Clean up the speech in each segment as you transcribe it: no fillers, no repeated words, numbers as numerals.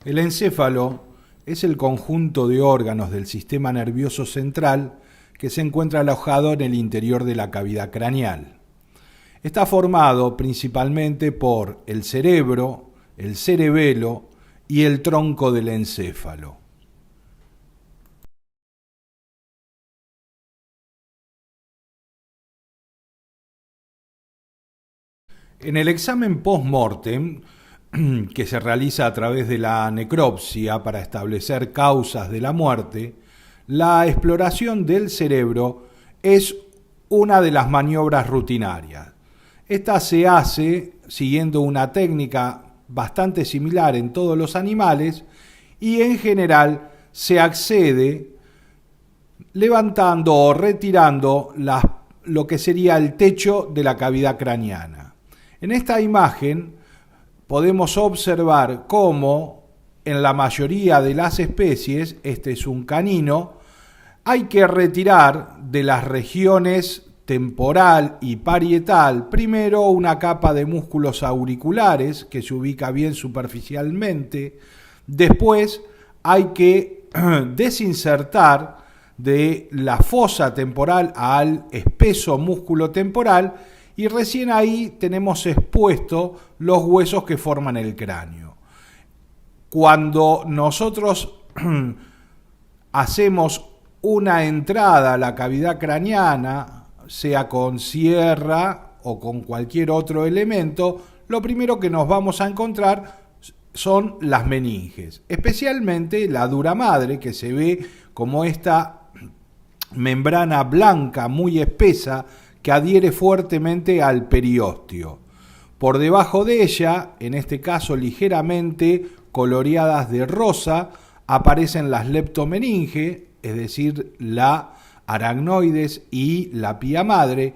El encéfalo es el conjunto de órganos del sistema nervioso central que se encuentra alojado en el interior de la cavidad craneal. Está formado principalmente por el cerebro, el cerebelo y el tronco del encéfalo. En el examen post-mortem, que se realiza a través de la necropsia para establecer causas de la muerte, la exploración del cerebro es una de las maniobras rutinarias. Esta se hace siguiendo una técnica bastante similar en todos los animales y en general se accede levantando o retirando lo que sería el techo de la cavidad craneana. En esta imagen podemos observar cómo en la mayoría de las especies, este es un canino, hay que retirar de las regiones temporal y parietal primero una capa de músculos auriculares que se ubica bien superficialmente, después hay que desinsertar de la fosa temporal al espeso músculo temporal y recién ahí tenemos expuestos los huesos que forman el cráneo. Cuando nosotros hacemos una entrada a la cavidad craneana, sea con sierra o con cualquier otro elemento, lo primero que nos vamos a encontrar son las meninges, especialmente la dura madre, que se ve como esta membrana blanca muy espesa que adhiere fuertemente al periósteo. Por debajo de ella, en este caso ligeramente coloreadas de rosa, aparecen las leptomeninges, es decir, la aracnoides y la pía madre,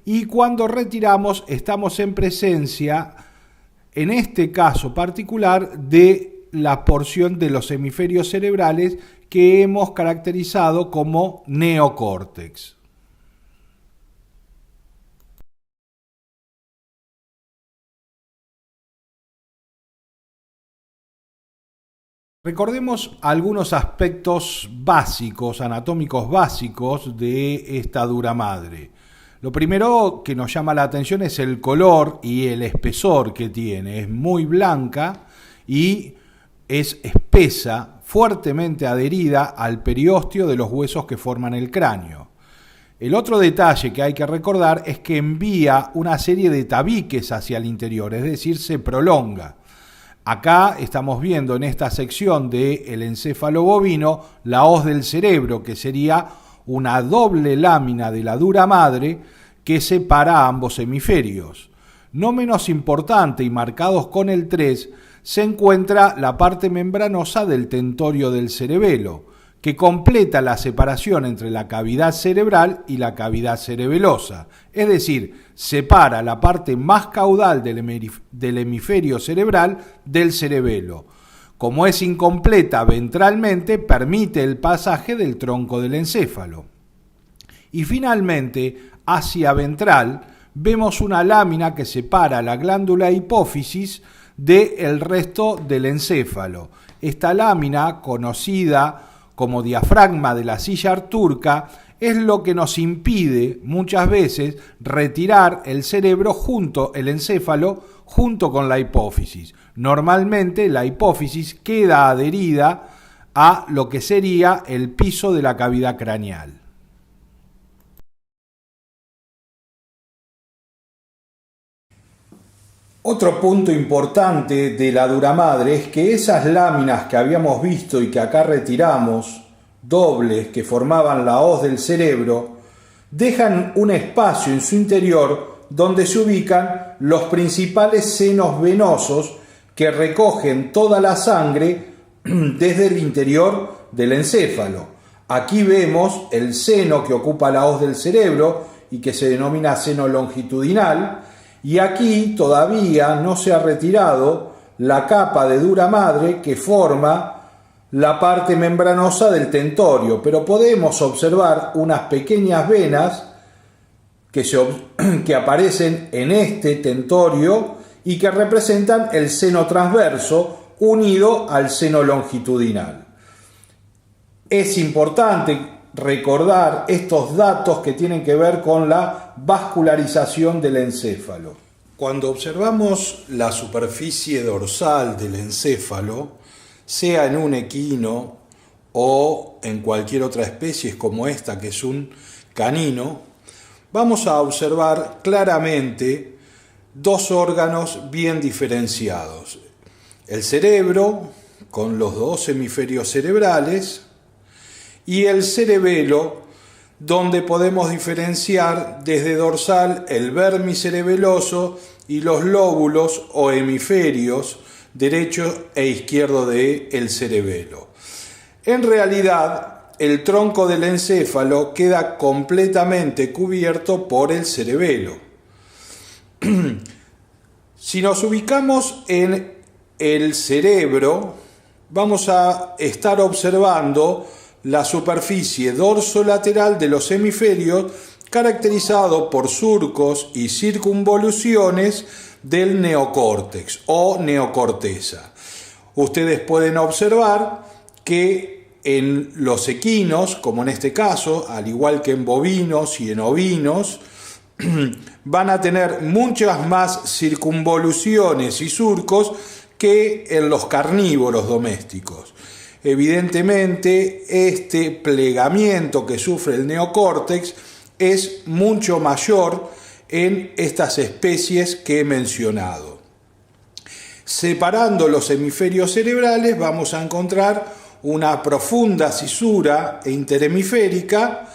y cuando retiramos estamos en presencia, en este caso particular, de la porción de los hemisferios cerebrales que hemos caracterizado como neocórtex. Recordemos algunos aspectos básicos, anatómicos básicos de esta dura madre. Lo primero que nos llama la atención es el color y el espesor que tiene. Es muy blanca y es espesa, fuertemente adherida al periósteo de los huesos que forman el cráneo. El otro detalle que hay que recordar es que envía una serie de tabiques hacia el interior, es decir, se prolonga. Acá estamos viendo en esta sección del encéfalo bovino la hoz del cerebro, que sería una doble lámina de la dura madre que separa ambos hemisferios. No menos importante y marcados con el 3, se encuentra la parte membranosa del tentorio del cerebelo, que completa la separación entre la cavidad cerebral y la cavidad cerebelosa, es decir, separa la parte más caudal del hemisferio cerebral del cerebelo. Como es incompleta ventralmente, permite el pasaje del tronco del encéfalo. Y finalmente, hacia ventral, vemos una lámina que separa la glándula hipófisis del resto del encéfalo. Esta lámina, conocida como diafragma de la silla turca, es lo que nos impide muchas veces retirar el cerebro el encéfalo junto con la hipófisis. Normalmente la hipófisis queda adherida a lo que sería el piso de la cavidad craneal. Otro punto importante de la dura madre es que esas láminas que habíamos visto y que acá retiramos, dobles que formaban la hoz del cerebro, dejan un espacio en su interior donde se ubican los principales senos venosos que recogen toda la sangre desde el interior del encéfalo. Aquí vemos el seno que ocupa la hoz del cerebro y que se denomina seno longitudinal, y aquí todavía no se ha retirado la capa de dura madre que forma la parte membranosa del tentorio, pero podemos observar unas pequeñas venas que aparecen en este tentorio y que representan el seno transverso unido al seno longitudinal. Es importante recordar estos datos que tienen que ver con la vascularización del encéfalo. Cuando observamos la superficie dorsal del encéfalo, sea en un equino o en cualquier otra especie como esta, que es un canino, vamos a observar claramente dos órganos bien diferenciados. El cerebro, con los dos hemisferios cerebrales, y el cerebelo, donde podemos diferenciar desde dorsal el vermicerebeloso y los lóbulos o hemisferios derecho e izquierdo del cerebelo. En realidad, el tronco del encéfalo queda completamente cubierto por el cerebelo. Si nos ubicamos en el cerebro, vamos a estar observando la superficie dorsolateral de los hemisferios, caracterizado por surcos y circunvoluciones del neocórtex o neocorteza. Ustedes pueden observar que en los equinos, como en este caso, al igual que en bovinos y en ovinos, van a tener muchas más circunvoluciones y surcos que en los carnívoros domésticos. Evidentemente, este plegamiento que sufre el neocórtex es mucho mayor en estas especies que he mencionado. Separando los hemisferios cerebrales vamos a encontrar una profunda cisura interhemisférica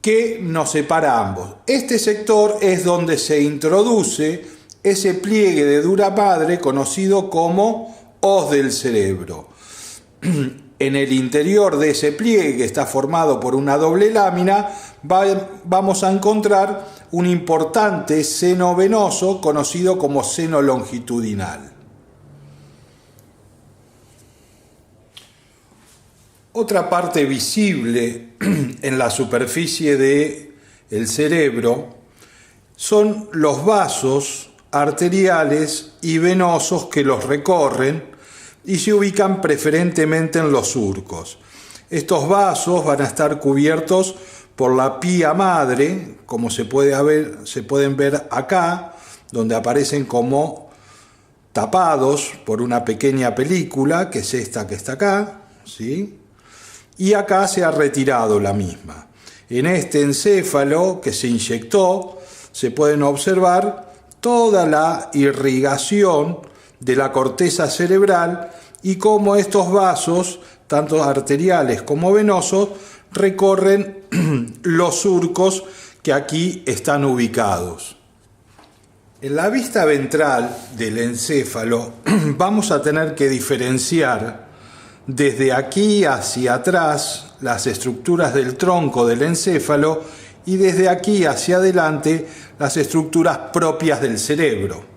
que nos separa ambos. Este sector es donde se introduce ese pliegue de dura madre conocido como hoz del cerebro. En el interior de ese pliegue, que está formado por una doble lámina, vamos a encontrar un importante seno venoso conocido como seno longitudinal. Otra parte visible en la superficie del cerebro son los vasos arteriales y venosos que los recorren y se ubican preferentemente en los surcos. Estos vasos van a estar cubiertos por la pía madre, como se pueden ver acá, donde aparecen como tapados por una pequeña película, que es esta que está acá, ¿sí? Y acá se ha retirado la misma. En este encéfalo que se inyectó, se pueden observar toda la irrigación de la corteza cerebral y cómo estos vasos, tanto arteriales como venosos, recorren los surcos que aquí están ubicados. En la vista ventral del encéfalo vamos a tener que diferenciar desde aquí hacia atrás las estructuras del tronco del encéfalo y desde aquí hacia adelante las estructuras propias del cerebro.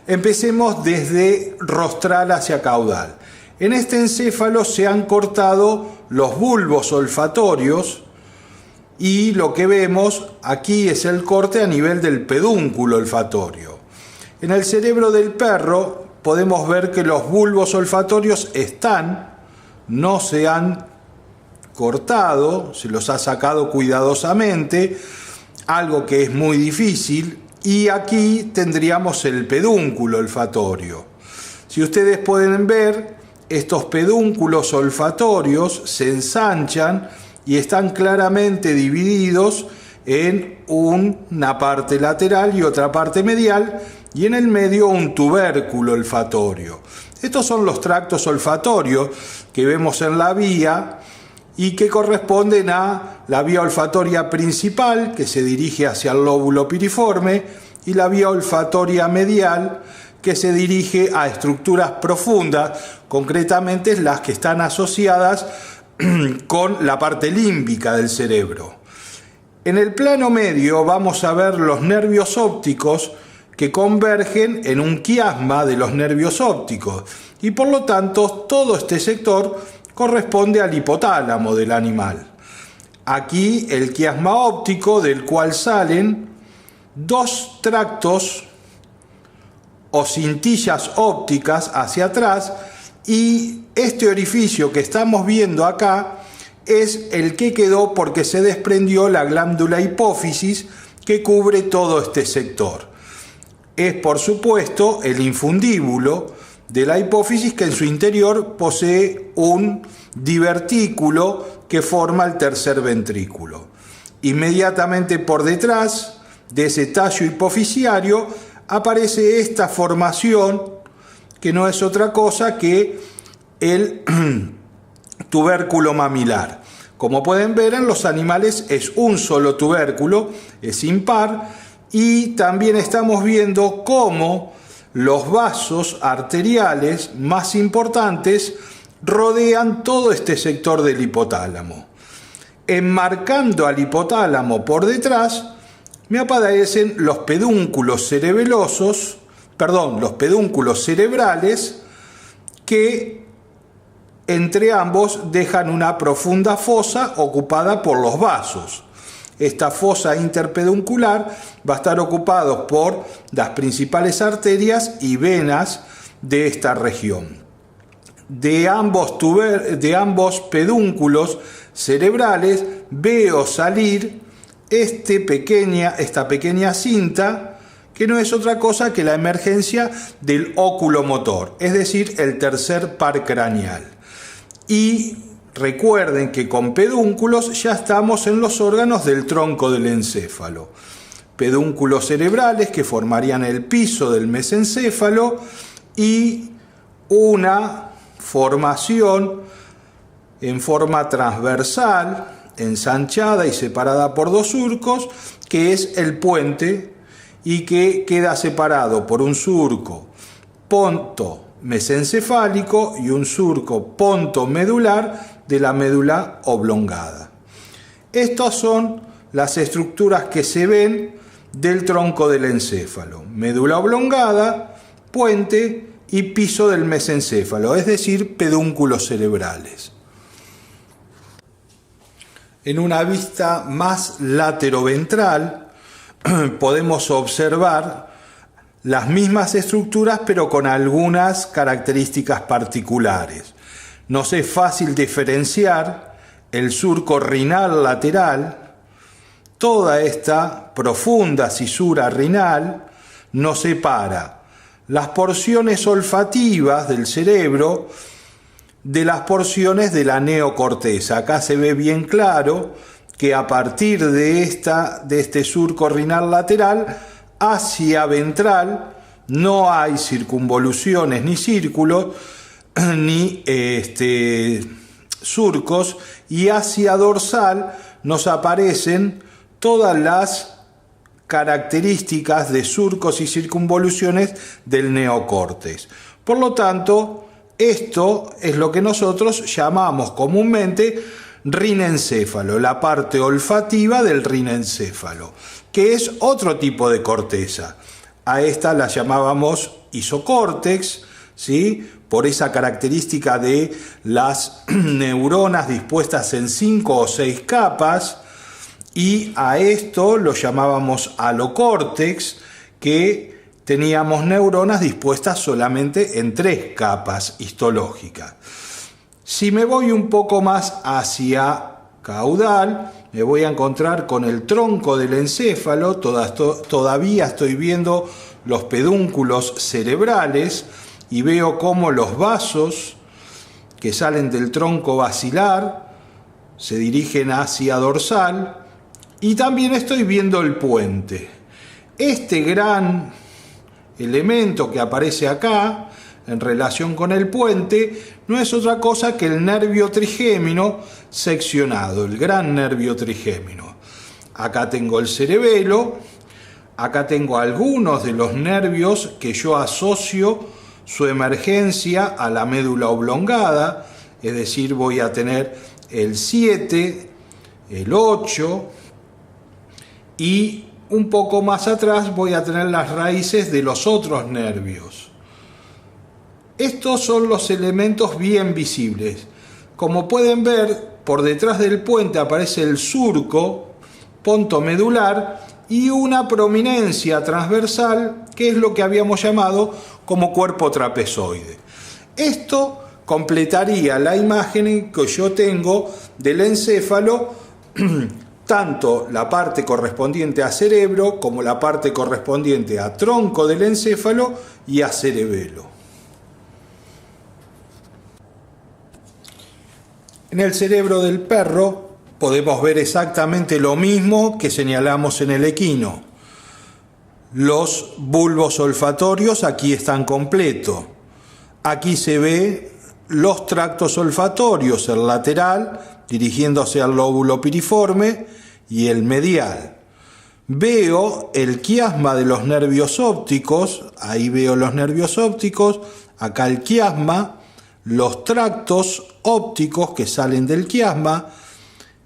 Empecemos desde rostral hacia caudal. En este encéfalo se han cortado los bulbos olfatorios y lo que vemos aquí es el corte a nivel del pedúnculo olfatorio. En el cerebro del perro podemos ver que los bulbos olfatorios no se han cortado, se los ha sacado cuidadosamente, algo que es muy difícil. Y aquí tendríamos el pedúnculo olfatorio. Si ustedes pueden ver, estos pedúnculos olfatorios se ensanchan y están claramente divididos en una parte lateral y otra parte medial, y en el medio un tubérculo olfatorio. Estos son los tractos olfatorios que vemos en la vía y que corresponden a la vía olfatoria principal, que se dirige hacia el lóbulo piriforme, y la vía olfatoria medial, que se dirige a estructuras profundas, concretamente las que están asociadas con la parte límbica del cerebro. En el plano medio vamos a ver los nervios ópticos que convergen en un quiasma de los nervios ópticos, y por lo tanto todo este sector corresponde al hipotálamo del animal. Aquí el quiasma óptico, del cual salen dos tractos o cintillas ópticas hacia atrás Y este orificio que estamos viendo acá es el que quedó porque se desprendió la glándula hipófisis que cubre todo este sector. Es, por supuesto, el infundíbulo de la hipófisis, que en su interior posee un divertículo que forma el tercer ventrículo. Inmediatamente por detrás de ese tallo hipofisiario aparece esta formación, que no es otra cosa que el tubérculo mamilar. Como pueden ver, en los animales es un solo tubérculo, es impar, y también estamos viendo cómo los vasos arteriales más importantes rodean todo este sector del hipotálamo. Enmarcando al hipotálamo por detrás, me aparecen los pedúnculos cerebrales, que entre ambos dejan una profunda fosa ocupada por los vasos. Esta fosa interpeduncular va a estar ocupada por las principales arterias y venas de esta región. De ambos pedúnculos cerebrales veo salir esta pequeña cinta, que no es otra cosa que la emergencia del óculo motor, es decir, el tercer par craneal. Y recuerden que con pedúnculos ya estamos en los órganos del tronco del encéfalo. Pedúnculos cerebrales que formarían el piso del mesencéfalo y una formación en forma transversal, ensanchada y separada por dos surcos, que es el puente, y que queda separado por un surco ponto mesencefálico y un surco ponto medular de la médula oblongada. Estas son las estructuras que se ven del tronco del encéfalo: médula oblongada, puente y piso del mesencéfalo, es decir, pedúnculos cerebrales. En una vista más lateroventral podemos observar las mismas estructuras, pero con algunas características particulares. Nos es fácil diferenciar el surco rinal lateral. Toda esta profunda cisura rinal nos separa las porciones olfativas del cerebro de las porciones de la neocorteza. Acá se ve bien claro que a partir de este surco rinal lateral hacia ventral no hay circunvoluciones ni círculos ni surcos, y hacia dorsal nos aparecen todas las características de surcos y circunvoluciones del neocórtex. Por lo tanto, esto es lo que nosotros llamamos comúnmente rinencéfalo, la parte olfativa del rinencéfalo, que es otro tipo de corteza. A esta la llamábamos isocórtex, ¿sí?, por esa característica de las neuronas dispuestas en 5 o 6 capas, y a esto lo llamábamos alocórtex, que teníamos neuronas dispuestas solamente en 3 capas histológicas. Si me voy un poco más hacia caudal, me voy a encontrar con el tronco del encéfalo. Todavía estoy viendo los pedúnculos cerebrales y veo cómo los vasos que salen del tronco basilar se dirigen hacia dorsal, y también estoy viendo el puente. Este gran elemento que aparece acá en relación con el puente no es otra cosa que el nervio trigémino seccionado, el gran nervio trigémino. Acá tengo el cerebelo, acá tengo algunos de los nervios que yo asocio su emergencia a la médula oblongada, es decir, voy a tener el 7, el 8, y un poco más atrás voy a tener las raíces de los otros nervios. Estos son los elementos bien visibles. Como pueden ver, por detrás del puente aparece el surco ponto medular y una prominencia transversal, que es lo que habíamos llamado como cuerpo trapezoide. Esto completaría la imagen que yo tengo del encéfalo, tanto la parte correspondiente a cerebro como la parte correspondiente a tronco del encéfalo y a cerebelo. En el cerebro del perro podemos ver exactamente lo mismo que señalamos en el equino. Los bulbos olfatorios aquí están completos. Aquí se ve los tractos olfatorios, el lateral, dirigiéndose al lóbulo piriforme, y el medial. Veo el quiasma de los nervios ópticos, ahí veo los nervios ópticos, acá el quiasma, los tractos ópticos que salen del quiasma,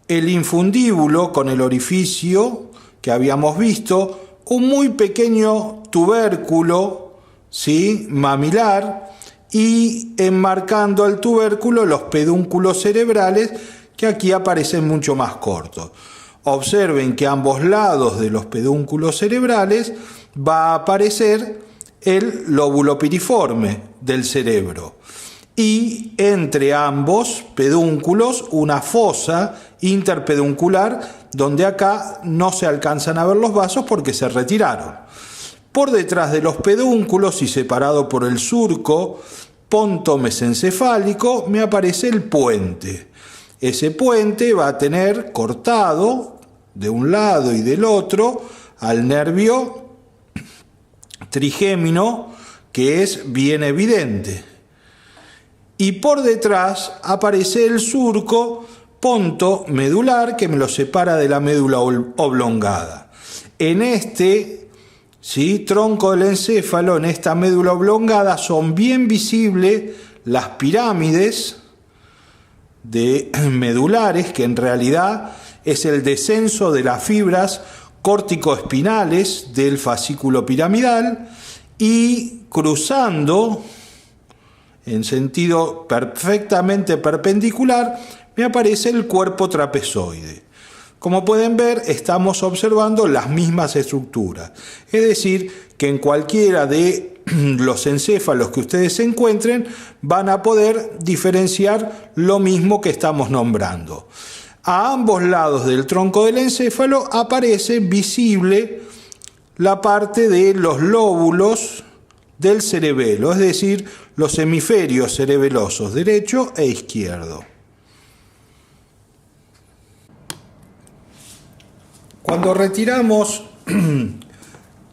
el infundíbulo con el orificio que habíamos visto, un muy pequeño tubérculo, ¿sí?, mamilar, y enmarcando el tubérculo los pedúnculos cerebrales que aquí aparecen mucho más cortos. Observen que a ambos lados de los pedúnculos cerebrales va a aparecer el lóbulo piriforme del cerebro y entre ambos pedúnculos una fosa interpeduncular donde acá no se alcanzan a ver los vasos porque se retiraron. Por detrás de los pedúnculos y separado por el surco pontomesencefálico me aparece el puente. Ese puente va a tener cortado de un lado y del otro al nervio trigémino, que es bien evidente. Y por detrás aparece el surco pontomedular que me lo separa de la médula oblongada. En este tronco del encéfalo, en esta médula oblongada, son bien visibles las pirámides medulares, que en realidad es el descenso de las fibras córtico-espinales del fascículo piramidal, y cruzando en sentido perfectamente perpendicular me aparece el cuerpo trapezoide. Como pueden ver, estamos observando las mismas estructuras, es decir, que en cualquiera de los encéfalos que ustedes encuentren van a poder diferenciar lo mismo que estamos nombrando. A ambos lados del tronco del encéfalo aparece visible la parte de los lóbulos del cerebelo, es decir, los hemisferios cerebelosos derecho e izquierdo. Cuando retiramos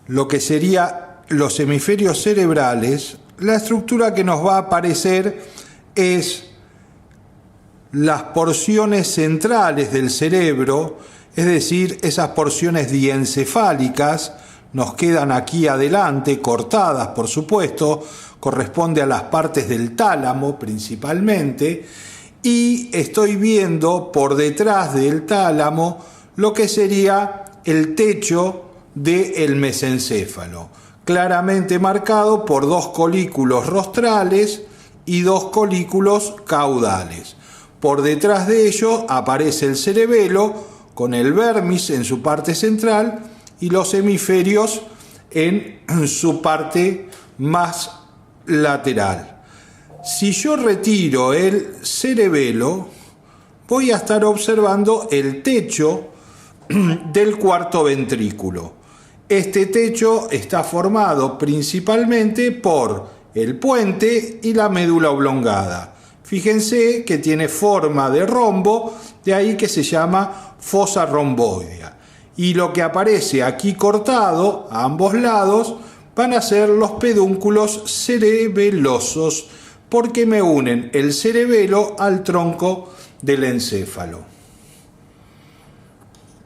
lo que sería los hemisferios cerebrales, la estructura que nos va a aparecer es las porciones centrales del cerebro, es decir, esas porciones diencefálicas nos quedan aquí adelante, cortadas por supuesto, corresponde a las partes del tálamo principalmente, y estoy viendo por detrás del tálamo lo que sería el techo del mesencéfalo, claramente marcado por dos colículos rostrales y dos colículos caudales. Por detrás de ello aparece el cerebelo con el vermis en su parte central y los hemisferios en su parte más lateral. Si yo retiro el cerebelo, voy a estar observando el techo del cuarto ventrículo. Este techo está formado principalmente por el puente y la médula oblongada. Fíjense que tiene forma de rombo, de ahí que se llama fosa romboidea. Y lo que aparece aquí cortado a ambos lados van a ser los pedúnculos cerebelosos, porque me unen el cerebelo al tronco del encéfalo.